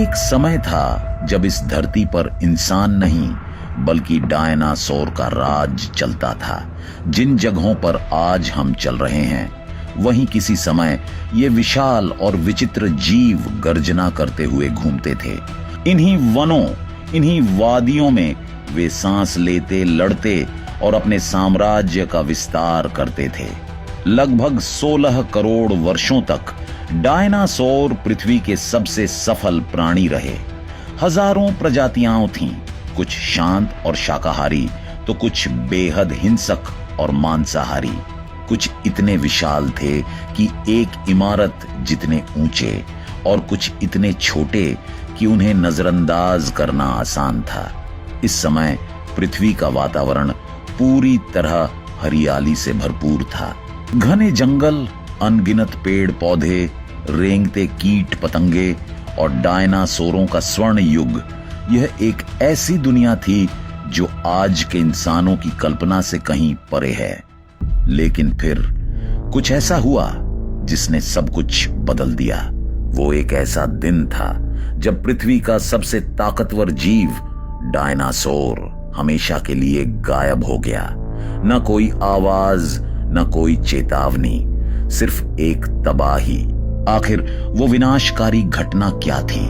एक समय था जब इस धरती पर इंसान नहीं बल्कि डायनासोर का राज चलता था। जिन जगहों पर आज हम चल रहे हैं वहीं किसी समय ये विशाल और विचित्र जीव गर्जना करते हुए घूमते थे। इन्हीं वनों, इन्हीं वादियों में वे सांस लेते, लड़ते और अपने साम्राज्य का विस्तार करते थे। लगभग 16 करोड़ वर्षों तक डायनासोर पृथ्वी के सबसे सफल प्राणी रहे। हजारों प्रजातियां थीं, कुछ शांत और शाकाहारी तो कुछ बेहद हिंसक और मांसाहारी। कुछ इतने विशाल थे कि एक इमारत जितने ऊंचे और कुछ इतने छोटे कि उन्हें नजरअंदाज करना आसान था। इस समय पृथ्वी का वातावरण पूरी तरह हरियाली से भरपूर था। घने जंगल, अनगिनत पेड़ पौधे, रेंगते कीट पतंगे और डायनासोरों का स्वर्ण युग, यह एक ऐसी दुनिया थी जो आज के इंसानों की कल्पना से कहीं परे है। लेकिन फिर कुछ ऐसा हुआ जिसने सब कुछ बदल दिया। वो एक ऐसा दिन था जब पृथ्वी का सबसे ताकतवर जीव डायनासोर हमेशा के लिए गायब हो गया। न कोई आवाज, न कोई चेतावनी, सिर्फ एक तबाही। आखिर वो विनाशकारी घटना क्या थी?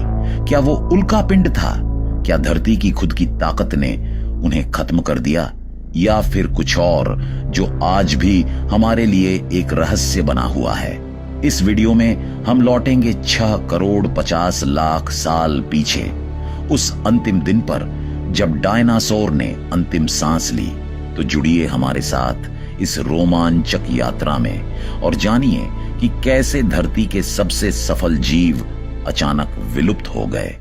क्या वो उल्कापिंड था? क्या धरती की खुद की ताकत ने उन्हें खत्म कर दिया, या फिर कुछ और जो आज भी हमारे लिए एक रहस्य बना हुआ है? इस वीडियो में हम लौटेंगे 6 करोड़ 50 लाख साल पीछे, उस अंतिम दिन पर जब डायनासोर ने अंतिम सांस ली। तो जुड़िए हमारे साथ इस रोमांचक यात्रा में और जानिए कि कैसे धरती के सबसे सफल जीव अचानक विलुप्त हो गए।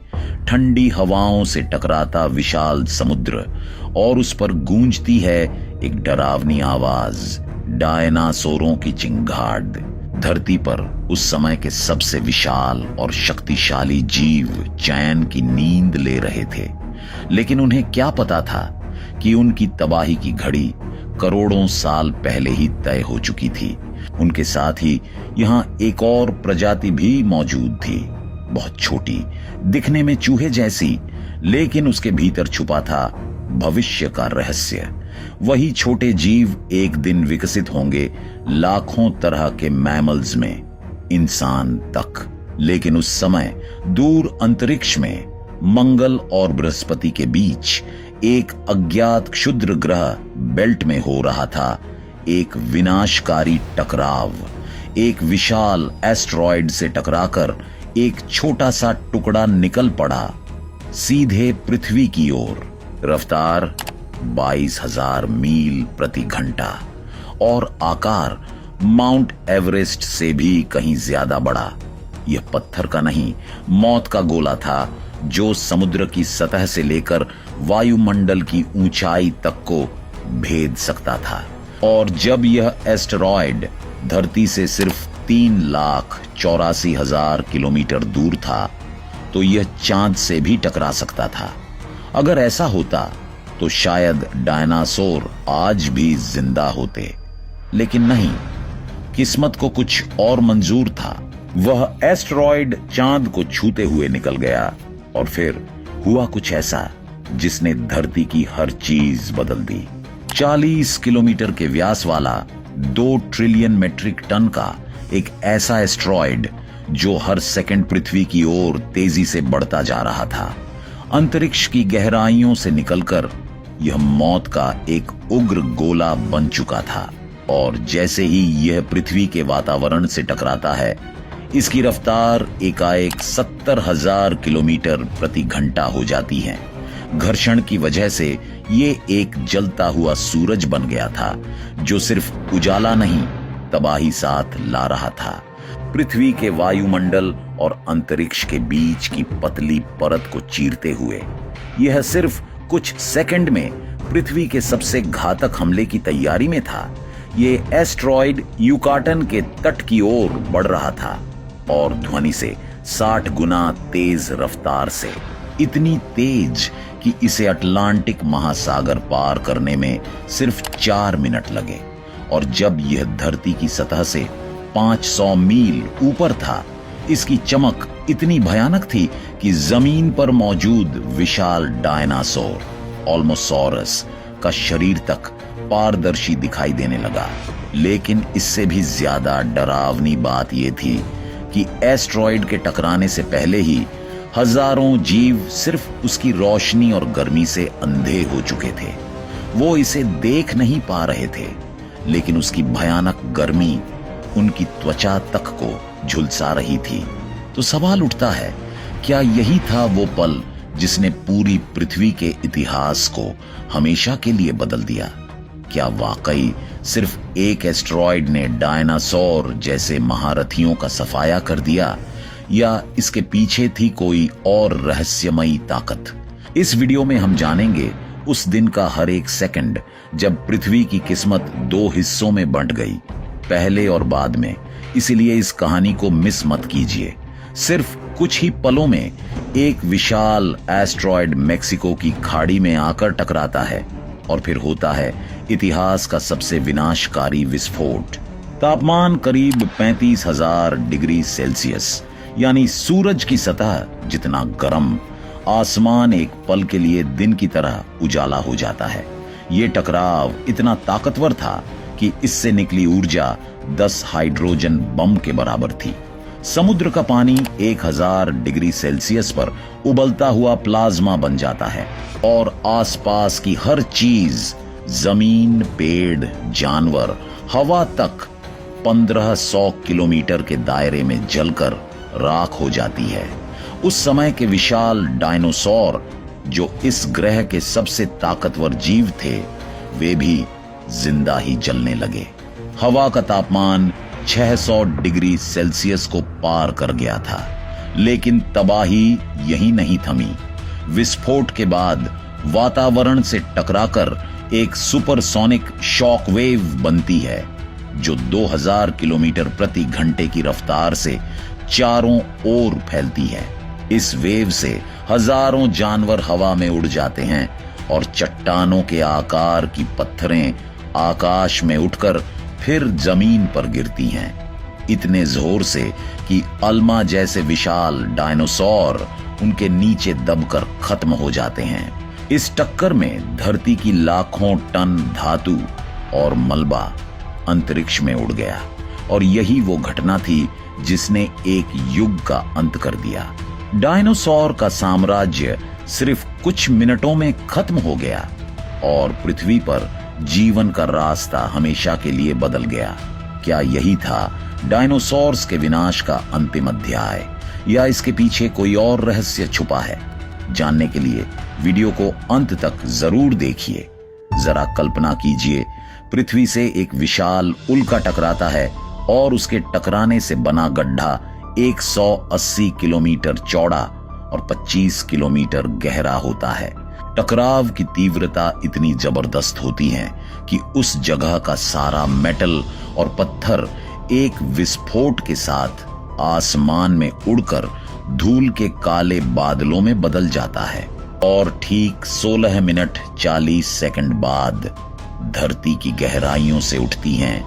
ठंडी हवाओं से टकराता विशाल समुद्र और उस पर गूंजती है एक डरावनी आवाज, डायनासोरों की चिंगाड़। धरती पर उस समय के सबसे विशाल और शक्तिशाली जीव चैन की नींद ले रहे थे। लेकिन उन्हें क्या पता था कि उनकी तबाही की घड़ी करोड़ों साल पहले ही तय हो चुकी थी। उनके साथ ही यहां एक और प्रजाति भी मौजूद थी, बहुत छोटी, दिखने में चूहे जैसी, लेकिन उसके भीतर छुपा था भविष्य का रहस्य। वही छोटे जीव एक दिन विकसित होंगे लाखों तरह के मैमल्स में, इंसान तक। लेकिन उस समय दूर अंतरिक्ष में मंगल और बृहस्पति के बीच एक अज्ञात क्षुद्र ग्रह बेल्ट में हो रहा था एक विनाशकारी टकराव। एक विशाल एस्टेरॉयड से टकराकर एक छोटा सा टुकड़ा निकल पड़ा सीधे पृथ्वी की ओर। रफ्तार 22,000 मील प्रति घंटा और आकार माउंट एवरेस्ट से भी कहीं ज्यादा बड़ा। यह पत्थर का नहीं, मौत का गोला था जो समुद्र की सतह से लेकर वायुमंडल की ऊंचाई तक को भेद सकता था। और जब यह एस्टेरॉयड धरती से सिर्फ 3,84,000 किलोमीटर दूर था तो यह चांद से भी टकरा सकता था। अगर ऐसा होता तो शायद डायनासोर आज भी जिंदा होते, लेकिन नहीं, किस्मत को कुछ और मंजूर था। वह एस्टेरॉयड चांद को छूते हुए निकल गया और फिर हुआ कुछ ऐसा जिसने धरती की हर चीज बदल दी। 40 किलोमीटर के व्यास वाला 2 ट्रिलियन मेट्रिक टन का एक ऐसा एस्टेरॉयड जो हर सेकंड पृथ्वी की ओर तेजी से बढ़ता जा रहा था। अंतरिक्ष की गहराइयों से निकलकर यह मौत का एक उग्र गोला बन चुका था। और जैसे ही यह पृथ्वी के वातावरण से टकराता है, इसकी रफ्तार एकाएक 70,000 किलोमीटर प्रति घंटा हो जाती है। घर्षण की वजह से ये एक जलता हुआ सूरज बन गया था जो सिर्फ उजाला नहीं, तबाही साथ ला रहा था। पृथ्वी के वायुमंडल और अंतरिक्ष के बीच की पतली परत को चीरते हुए यह सिर्फ कुछ सेकंड में पृथ्वी के सबसे घातक हमले की तैयारी में था। ये एस्टेरॉयड युकाटन के तट की ओर बढ़ रहा था और ध्वनि से 60 गुना तेज रफ्तार से, इतनी तेज कि इसे अटलांटिक महासागर पार करने में सिर्फ 4 मिनट लगे। और जब यह धरती की सतह से 500 मील ऊपर था, इसकी चमक इतनी भयानक थी कि जमीन पर मौजूद विशाल डायनासोर ऑल्मोसॉरस का शरीर तक पारदर्शी दिखाई देने लगा। लेकिन इससे भी ज्यादा डरावनी बात यह थी कि एस्ट्रॉइड के टकराने से पहले ही हजारों जीव सिर्फ उसकी रोशनी और गर्मी से अंधे हो चुके थे। वो इसे देख नहीं पा रहे थे, लेकिन उसकी भयानक गर्मी उनकी त्वचा तक को झुलसा रही थी। तो सवाल उठता है, क्या यही था वो पल जिसने पूरी पृथ्वी के इतिहास को हमेशा के लिए बदल दिया? क्या वाकई सिर्फ एक एस्ट्रॉइड ने डायनासोर जैसे महारथियों का सफाया कर दिया, या इसके पीछे थी कोई और रहस्यमयी ताकत? इस वीडियो में हम जानेंगे उस दिन का हर एक सेकंड जब पृथ्वी की किस्मत दो हिस्सों में बंट गई, पहले और बाद में। इसीलिए इस कहानी को मिस मत कीजिए। सिर्फ कुछ ही पलों में एक विशाल एस्ट्रॉइड मेक्सिको की खाड़ी में आकर टकराता है और फिर होता है इतिहास का सबसे विनाशकारी विस्फोट। तापमान करीब 35,000 डिग्री सेल्सियस, यानी सूरज की सतह जितना गर्म, आसमान एक पल के लिए दिन की तरह उजाला हो जाता है। ये टकराव इतना ताकतवर था कि इससे निकली ऊर्जा 10 हाइड्रोजन बम के बराबर थी। समुद्र का पानी 1000 डिग्री सेल्सियस पर उबलता हुआ प्लाज्मा बन जाता है और आसपास की हर चीज, जमीन, पेड़, जानवर, हवा तक 1500 किलोमीटर के दायरे में जलकर राख हो जाती है। उस समय के विशाल डायनासोर, जो इस ग्रह के सबसे ताकतवर जीव थे, वे भी जिंदा ही जलने लगे। हवा का तापमान 600 डिग्री सेल्सियस को पार कर गया था। लेकिन तबाही यही नहीं थमी। विस्फोट के बाद वातावरण से टकराकर एक सुपरसोनिक शॉकवेव बनती है, जो 2000 किलोमीटर प्रति घंटे की रफ्तार से चारों ओर फैलती है। इस वेव से हजारों जानवर हवा में उड़ जाते हैं और चट्टानों के आकार की पत्थरें आकाश में उठकर फिर जमीन पर गिरती हैं, इतने जोर से कि अल्मा जैसे विशाल डायनासोर उनके नीचे दबकर खत्म हो जाते हैं। इस टक्कर में धरती की लाखों टन धातु और मलबा अंतरिक्ष में उड़ गया, और यही वो घटना थी जिसने एक युग का अंत कर दिया। डायनासोर का साम्राज्य सिर्फ कुछ मिनटों में खत्म हो गया और पृथ्वी पर जीवन का रास्ता हमेशा के लिए बदल गया। क्या यही था डायनासोर्स के विनाश का अंतिम अध्याय, या इसके पीछे कोई और रहस्य छुपा है? जानने के लिए वीडियो को अंत तक जरूर देखिए। जरा कल्पना कीजिए, पृथ्वी से एक विशाल उल्का टकराता है और उसके टकराने से बना गड्ढा 180 किलोमीटर चौड़ा और 25 किलोमीटर गहरा होता है। टकराव की तीव्रता इतनी जबरदस्त होती है कि उस जगह का सारा मेटल और पत्थर एक विस्फोट के साथ आसमान में उड़कर धूल के काले बादलों में बदल जाता है। और ठीक 16 मिनट 40 सेकंड बाद धरती की गहराइयों से उठती हैं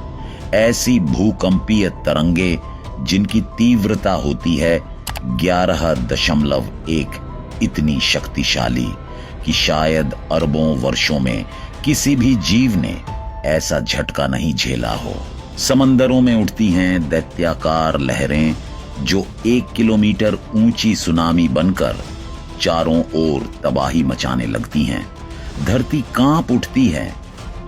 ऐसी भूकंपीय तरंगे जिनकी तीव्रता होती है 11.1, इतनी शक्तिशाली कि शायद अरबों वर्षों में किसी भी जीव ने ऐसा झटका नहीं झेला हो। समंदरों में उठती हैं दैत्याकार लहरें जो 1 किलोमीटर ऊंची सुनामी बनकर चारों ओर तबाही मचाने लगती हैं। धरती कांप उठती है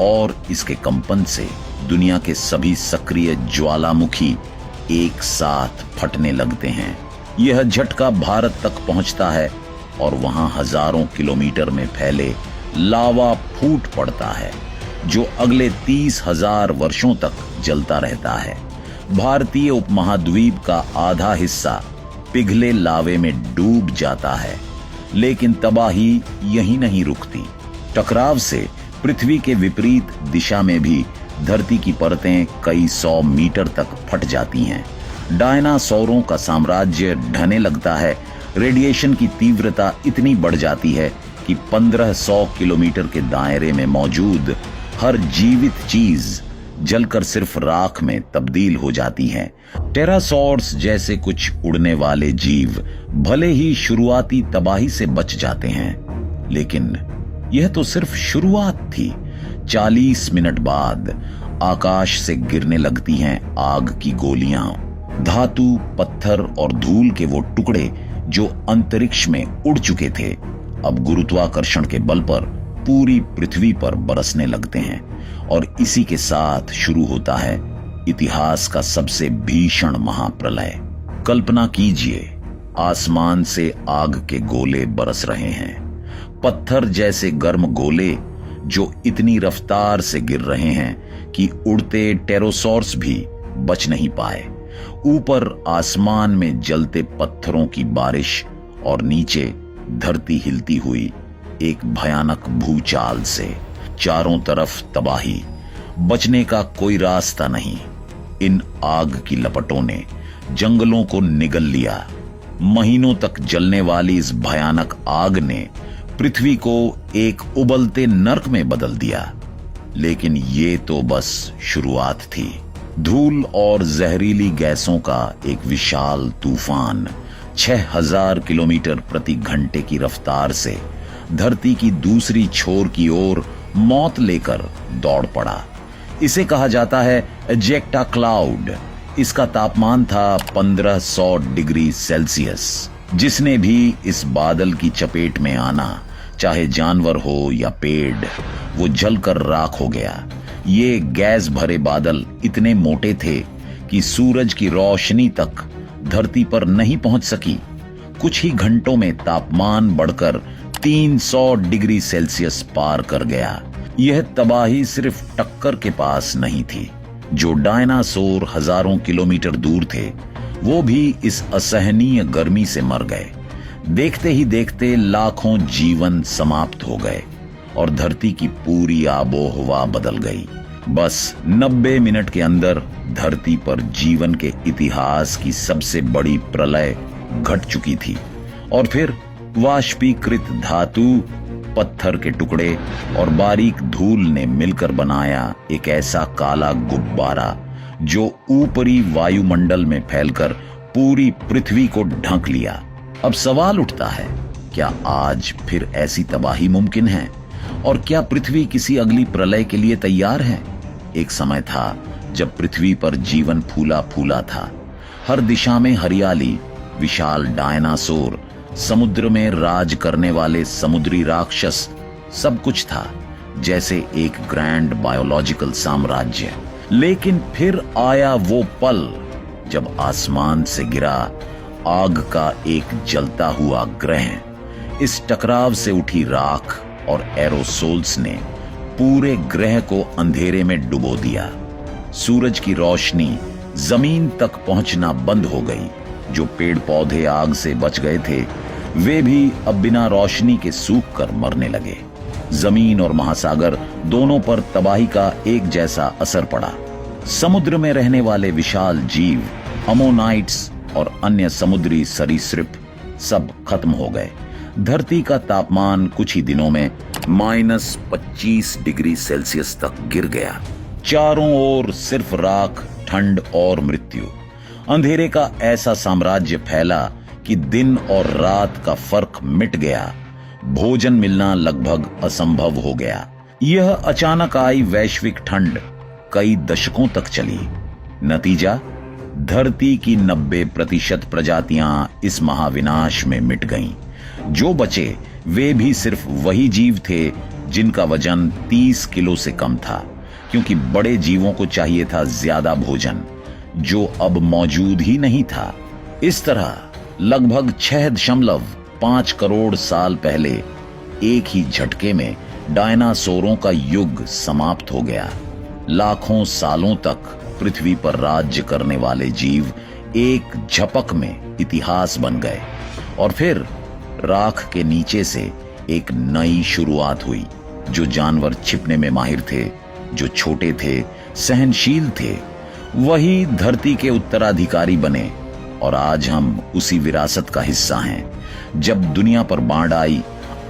और इसके कंपन से दुनिया के सभी सक्रिय ज्वालामुखी एक साथ फटने लगते हैं। यह झटका भारत तक पहुंचता है और वहां हजारों किलोमीटर में फैले लावा फूट पड़ता है, जो अगले 30,000 वर्षों तक जलता रहता है। भारतीय उपमहाद्वीप का आधा हिस्सा पिघले लावे में डूब जाता है। लेकिन तबाही यहीं नहीं रुकती। टकराव से पृथ्वी के विपरीत दिशा में भी धरती की परतें कई 100 मीटर तक फट जाती हैं। डायनासोरों का साम्राज्य ढहने लगता है। रेडिएशन की तीव्रता इतनी बढ़ जाती है कि 1500 किलोमीटर के दायरे में मौजूद हर जीवित चीज जलकर सिर्फ राख में तब्दील हो जाती हैं। टेरासॉर्स जैसे कुछ उड़ने वाले जीव भले ही शुरुआती तबाही से बच जाते हैं, लेकिन यह तो सिर्फ शुरुआत थी। 40 मिनट बाद आकाश से गिरने लगती हैं आग की गोलियां, धातु, पत्थर और धूल के वो टुकड़े जो अंतरिक्ष में उड़ चुके थे अब गुरुत्वाकर्षण के बल पर पूरी पृथ्वी पर बरसने लगते हैं। और इसी के साथ शुरू होता है इतिहास का सबसे भीषण महाप्रलय। कल्पना कीजिए, आसमान से आग के गोले बरस रहे हैं, पत्थर जैसे गर्म गोले जो इतनी रफ्तार से गिर रहे हैं कि उड़ते टेरोसॉर्स भी बच नहीं पाए। ऊपर आसमान में जलते पत्थरों की बारिश और नीचे धरती हिलती हुई एक भयानक भूचाल से। चारों तरफ तबाही, बचने का कोई रास्ता नहीं। इन आग की लपटों ने जंगलों को निगल लिया। महीनों तक जलने वाली इस भयानक आग ने पृथ्वी को एक उबलते नर्क में बदल दिया। लेकिन ये तो बस शुरुआत थी। धूल और जहरीली गैसों का एक विशाल तूफान 6000 किलोमीटर प्रति घंटे की रफ्तार से धरती की दूसरी छोर की ओर मौत लेकर दौड़ पड़ा। इसे कहा जाता है एजेक्टा क्लाउड। इसका तापमान था 1500 डिग्री सेल्सियस। जिसने भी इस बादल की चपेट में आना, चाहे जानवर हो या पेड़, वो जलकर राख हो गया। ये गैस भरे बादल इतने मोटे थे कि सूरज की रोशनी तक धरती पर नहीं पहुंच सकी। कुछ ही घंटों में तापमान बढ़कर 300 डिग्री सेल्सियस पार कर गया। यह तबाही सिर्फ टक्कर के पास नहीं थी। जो डायनासोर हजारों किलोमीटर दूर थे, वो भी इस असहनीय गर्मी से मर गए। देखते ही देखते लाखों जीवन समाप्त हो गए और धरती की पूरी आबोहवा बदल गई। बस 90 मिनट के अंदर धरती पर जीवन के इतिहास की सबसे बड़ी प्रलय घट चुकी थी। और फिर वाष्पीकृत धातु, पत्थर के टुकड़े और बारीक धूल ने मिलकर बनाया एक ऐसा काला गुब्बारा जो ऊपरी वायुमंडल में फैलकर पूरी पृथ्वी को ढक लिया। अब सवाल उठता है, क्या आज फिर ऐसी तबाही मुमकिन है? और क्या पृथ्वी किसी अगली प्रलय के लिए तैयार है? एक समय था जब पृथ्वी पर जीवन फूला फूला था। हर दिशा में हरियाली, विशाल डायनासोर, समुद्र में राज करने वाले समुद्री राक्षस, सब कुछ था जैसे एक ग्रैंड बायोलॉजिकल साम्राज्य। लेकिन फिर आया वो पल जब आसमान से गिरा आग का एक जलता हुआ ग्रह। इस टकराव से उठी राख और एरोसोल्स ने पूरे ग्रह को अंधेरे में डुबो दिया। सूरज की रोशनी जमीन तक पहुंचना बंद हो गई। जो पेड़ पौधे आग से बच गए थे, वे भी अब बिना रोशनी के सूख कर मरने लगे। जमीन और महासागर दोनों पर तबाही का एक जैसा असर पड़ा। समुद्र में रहने वाले विशाल जीव, अमोनाइट्स और अन्य समुद्री सरीसृप सब खत्म हो गए। धरती का तापमान कुछ ही दिनों में -25 डिग्री सेल्सियस तक गिर गया। चारों ओर सिर्फ राख, ठंड और मृत्यु। अंधेरे का ऐसा साम्राज्य फैला कि दिन और रात का फर्क मिट गया। भोजन मिलना लगभग असंभव हो गया। यह अचानक आई वैश्विक ठंड कई दशकों तक चली। नतीजा, धरती की 90% प्रजातियां इस महाविनाश में मिट गईं। जो बचे वे भी सिर्फ वही जीव थे जिनका वजन 30 किलो से कम था, क्योंकि बड़े जीवों को चाहिए था ज्यादा भोजन, जो अब मौजूद ही नहीं था। इस तरह लगभग 6.5 करोड़ साल पहले एक ही झटके में डायनासोरों का युग समाप्त हो गया। लाखों सालों तक पृथ्वी पर राज्य करने वाले जीव एक झपक में इतिहास बन गए। और फिर राख के नीचे से एक नई शुरुआत हुई। जो जानवर छिपने में माहिर थे, जो छोटे थे, सहनशील थे, वही धरती के उत्तराधिकारी बने। और आज हम उसी विरासत का हिस्सा हैं। जब दुनिया पर बाढ़ आई,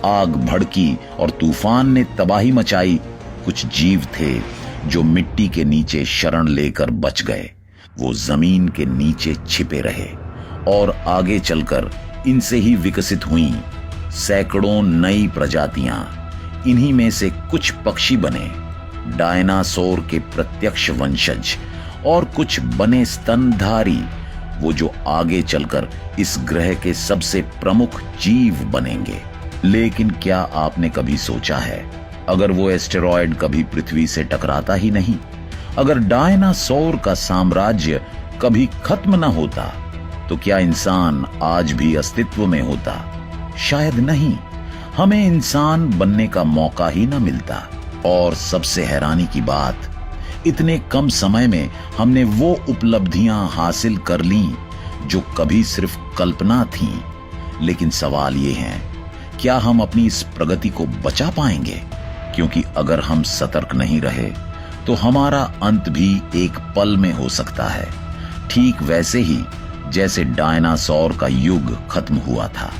आग भड़की और तूफान ने तबाही मचाई, कुछ जीव थे जो मिट्टी के नीचे शरण लेकर बच गए वो जमीन के नीचे छिपे रहे और आगे चलकर इनसे ही विकसित हुई सैकड़ों नई प्रजातियां। इन्हीं में से कुछ पक्षी बने डायनासोर के प्रत्यक्ष वंशज और कुछ बने स्तनधारी, वो जो आगे चलकर इस ग्रह के सबसे प्रमुख जीव बनेंगे। लेकिन क्या आपने कभी सोचा है, अगर वो एस्टेरॉयड कभी पृथ्वी से टकराता ही नहीं, अगर डायनासोर का साम्राज्य कभी खत्म न होता, तो क्या इंसान आज भी अस्तित्व में होता? शायद नहीं, हमें इंसान बनने का मौका ही न मिलता। और सबसे हैरानी की बात, इतने कम समय में हमने वो उपलब्धियां हासिल कर लीं जो कभी सिर्फ कल्पना थीं। लेकिन सवाल ये है, क्या हम अपनी इस प्रगति को बचा पाएंगे? क्योंकि अगर हम सतर्क नहीं रहे तो हमारा अंत भी एक पल में हो सकता है, ठीक वैसे ही जैसे डायनासोर का युग खत्म हुआ था।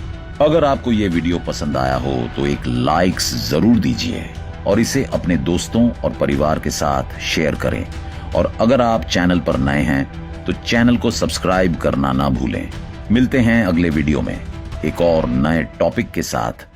अगर आपको यह वीडियो पसंद आया हो तो एक लाइक्स जरूर दीजिए और इसे अपने दोस्तों और परिवार के साथ शेयर करें। और अगर आप चैनल पर नए हैं तो चैनल को सब्सक्राइब करना ना भूलें। मिलते हैं अगले वीडियो में एक और नए टॉपिक के साथ।